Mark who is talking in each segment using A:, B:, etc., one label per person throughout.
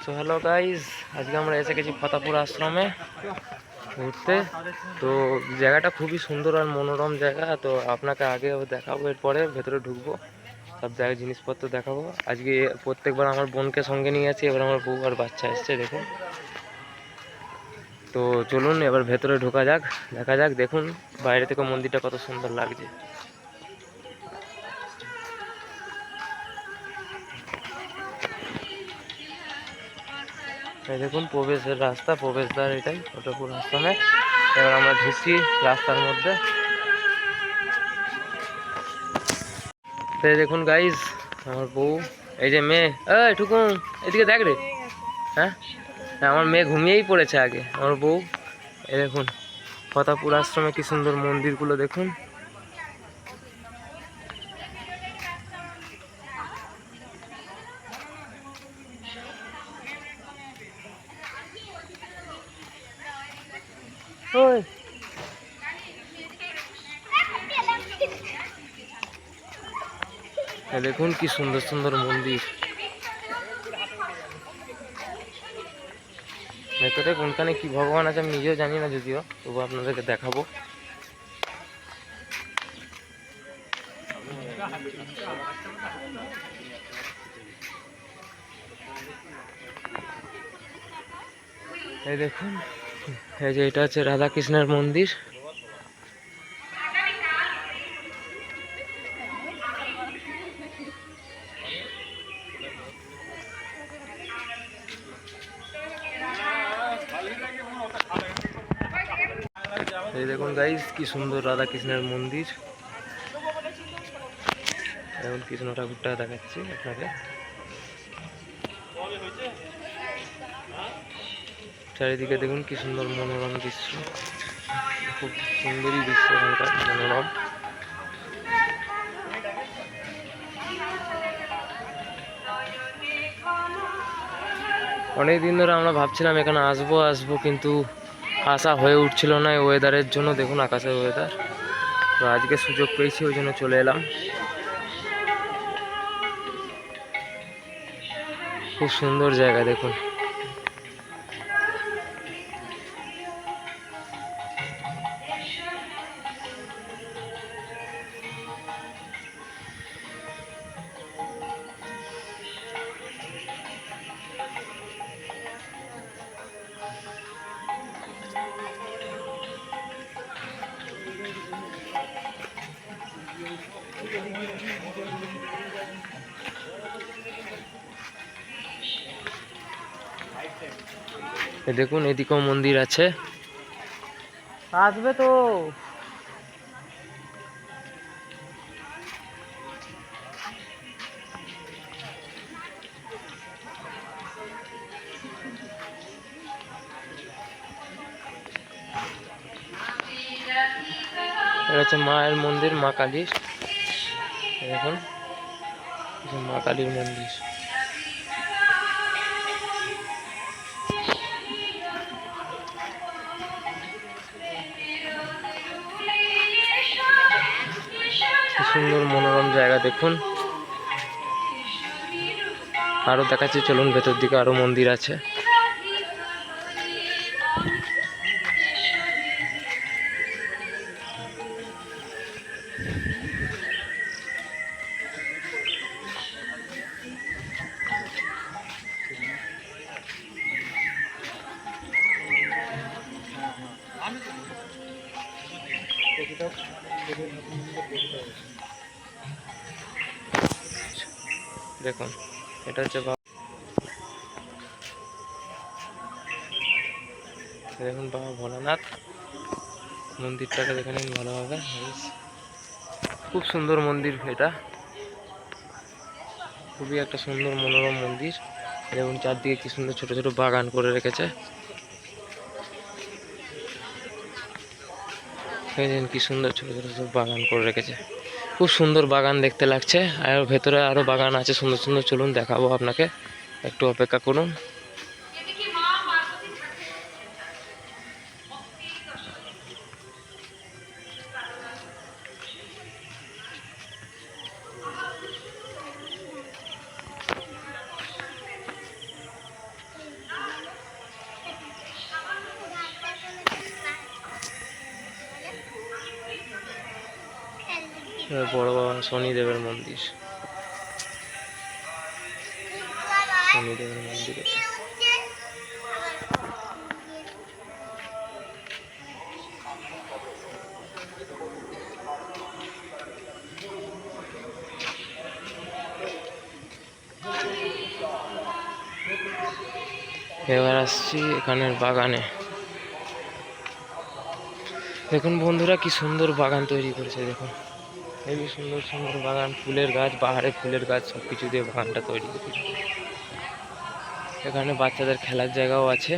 A: তো hello guys, আজকে আমরা এসে গেছি ফতাপুর আশ্রমে ঘুরতে। তো জায়গাটা খুবই সুন্দর আর মনোরম জায়গা। তো আপনাকে আগে দেখাবো, এরপরে ভেতরে ঢুকবো, সব জায়গায় জিনিসপত্র দেখাবো। আজকে প্রত্যেকবার আমার বোনকে সঙ্গে নিয়ে আছি, এবার আমার বউ আর বাচ্চা এসছে দেখুন। তো চলুন এবার ভেতরে ঢোকা যাক, দেখা যাক। দেখুন বাইরে থেকে মন্দিরটা কত সুন্দর লাগছে। এই দেখুন প্রবেশের রাস্তা, প্রবেশদ্বার এটাই ফতাপুর আশ্রমে। এবার আমরা ঢুকছি রাস্তার মধ্যে। তো এই দেখুন গাইজ, আমার বউ, এই যে মেয়ে, এই টুকুন এদিকে দেখ রে। হ্যাঁ, আমার মেয়ে ঘুমিয়েই পড়েছে আগে, আমার বউ। এই দেখুন ফতাপুর আশ্রমে কি সুন্দর মন্দিরগুলো দেখুন। ওই দেখুন কি সুন্দর সুন্দর মন্দির। ভেতরে কোনখানে কি ভগবান আছে আমি নিজেও জানি না, যদিও তবু আপনাদেরকে দেখাবো। এই দেখুন, এই যে এটা হচ্ছে রাধাকৃষ্ণের মন্দির। এই দেখুন গাইস কি সুন্দর রাধাকৃষ্ণের মন্দির। এখন কৃষ্ণ ঠাকুরটা দেখাচ্ছি আপনাকে। চারিদিকে দেখুন কি সুন্দর মনোরম দৃশ্য, খুব সুন্দরই দৃশ্য এখানকার, মনোরম। অনেক দিন ধরে আমরা ভাবছিলাম এখানে আসবো আসবো, কিন্তু আসা হয়ে উঠছিল না এই ওয়েদারের জন্য। দেখুন আকাশের ওয়েদার, তো আজকে সুযোগ পেয়েছি, ওই জন্য চলে এলাম। খুব সুন্দর জায়গা দেখুন। দেখুন এদিকেও মন্দির আছে, আসবে তো। এটা হচ্ছে মায়ের মন্দির, মা কালীর। দেখুন মা কালীর মন্দির। সুন্দর মনোরম জায়গা দেখুন। আরো দেখাচ্ছি, চলুন ভেতর দিকে আরো মন্দির আছে। দেখুন এটা হচ্ছে, দেখুন বাবা ভোলানাথ মন্দিরটাকে দেখে নিন ভালোভাবে। খুব সুন্দর মন্দির এটা, খুবই একটা সুন্দর মনোরম মন্দির। দেখুন চারদিকে কি সুন্দর ছোট ছোট বাগান করে রেখেছে। কি সুন্দর ছোট ছোট সব বাগান করে রেখেছে, খুব সুন্দর বাগান দেখতে লাগছে। আর ভেতরে আরো বাগান আছে সুন্দর সুন্দর, চলুন দেখাবো আপনাকে, একটু অপেক্ষা করুন। বড় বাবা শনিদেবের মন্দির, শনিদেবের মন্দির এটা। এবার আসছি এখানের বাগানে। দেখুন বন্ধুরা কি সুন্দর বাগান তৈরি করেছে, দেখুন হেবি সুন্দর সুন্দর বাগান, ফুলের গাছ, পাহাড়ে ফুলের গাছ, সব কিছু দিয়ে বাগানটা তৈরি করেছে। এখানে বাচ্চাদের খেলার জায়গাও আছে।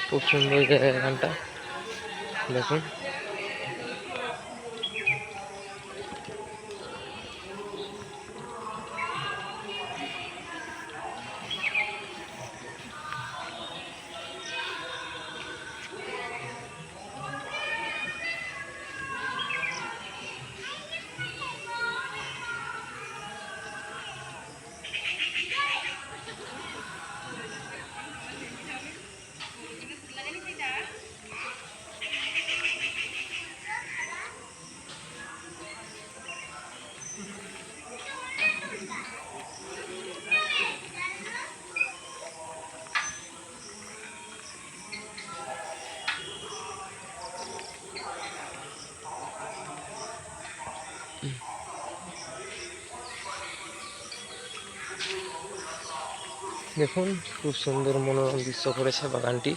A: খুব সুন্দর জায়গা এখানটা, দেখুন। দেখুন খুব সুন্দর মনোরম দৃশ্য করেছে বাগানটি।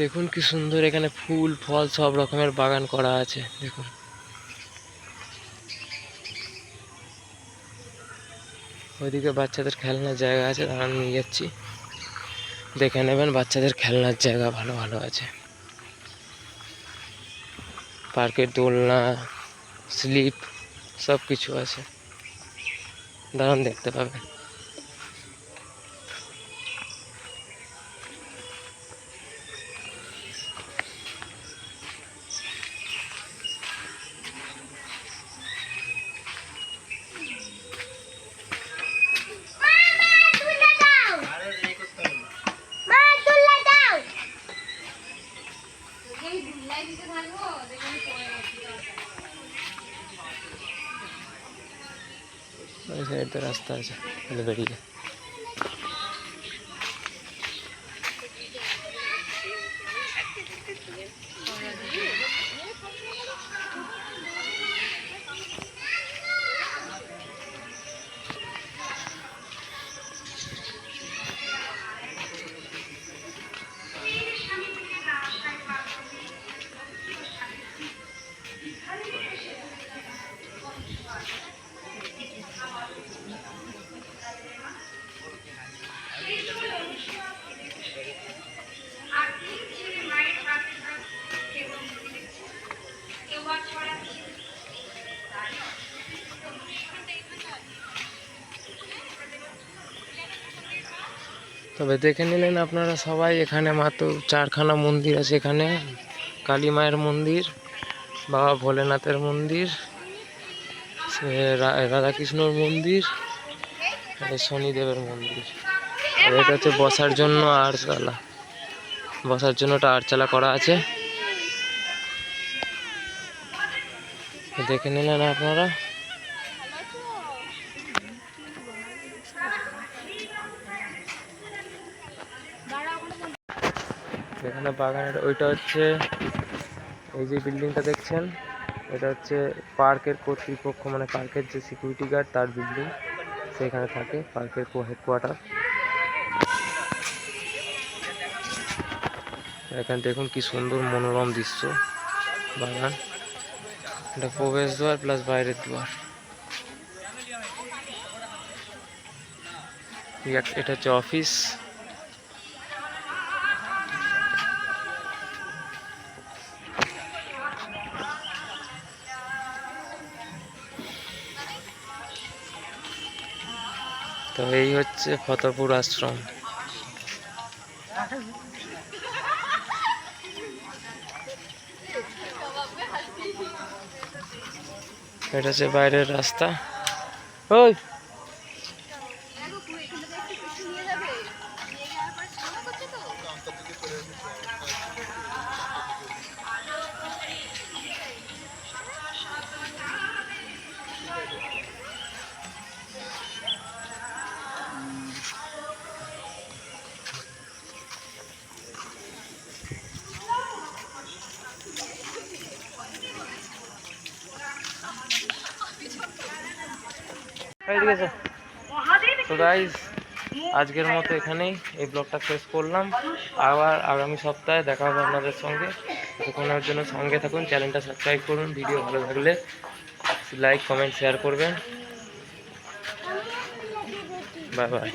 A: দেখুন কি সুন্দর এখানে ফুল ফল সব রকমের বাগান করা আছে, দেখুন। ওইদিকে বাচ্চাদের খেলনার জায়গা আছে, দাঁড়ান নিয়ে যাচ্ছি, দেখে নেবেন। বাচ্চাদের খেলনার জায়গা ভালো ভালো আছে, পার্কের দোলনা, স্লিপ, সব কিছু আছে, দাঁড়ান দেখতে পাবেন। ওই সাইডে রাস্তা আছে, বেরিয়ে। তবে দেখে নিলেন আপনারা সবাই, এখানে মাত্র 4খানা মন্দির আছে। এখানে কালী মায়ের মন্দির, বাবা ভোলেনাথের মন্দির, রাধাকৃষ্ণর মন্দির, শনিদেবের মন্দির। আর এটা হচ্ছে বসার জন্য আটচালা, বসার জন্য একটা আটচালা করা আছে, দেখে নিলেন আপনারা। এখানে বাগানের ওইটা হচ্ছে, এই যে বিল্ডিংটা দেখছেন এটা হচ্ছে পার্কের কর্তৃপক্ষ, মানে পার্কের যে সিকিউরিটি গার্ড তার বিল্ডিং, সেখানে থাকে পার্কের হেডকোয়ার্টার। এখানে দেখুন কি সুন্দর মনোরম দৃশ্য, বাগান, এটা প্রবেশ দ্বার প্লাস বাইরের দ্বার। এটা হচ্ছে অফিস। তো এই হচ্ছে ফতেপুর আশ্রম। এটা হচ্ছে বাইরের রাস্তা। ওই তো গাইজ আজকের মতো এখানেই এই ব্লগটা শেষ করলাম। আবার আগামী সপ্তাহে দেখা হবে আপনাদের সঙ্গে। ততক্ষণের জন্য সঙ্গে থাকুন, চ্যানেলটা সাবস্ক্রাইব করুন, ভিডিও ভালো লাগলে লাইক কমেন্ট শেয়ার করবেন। Bye bye.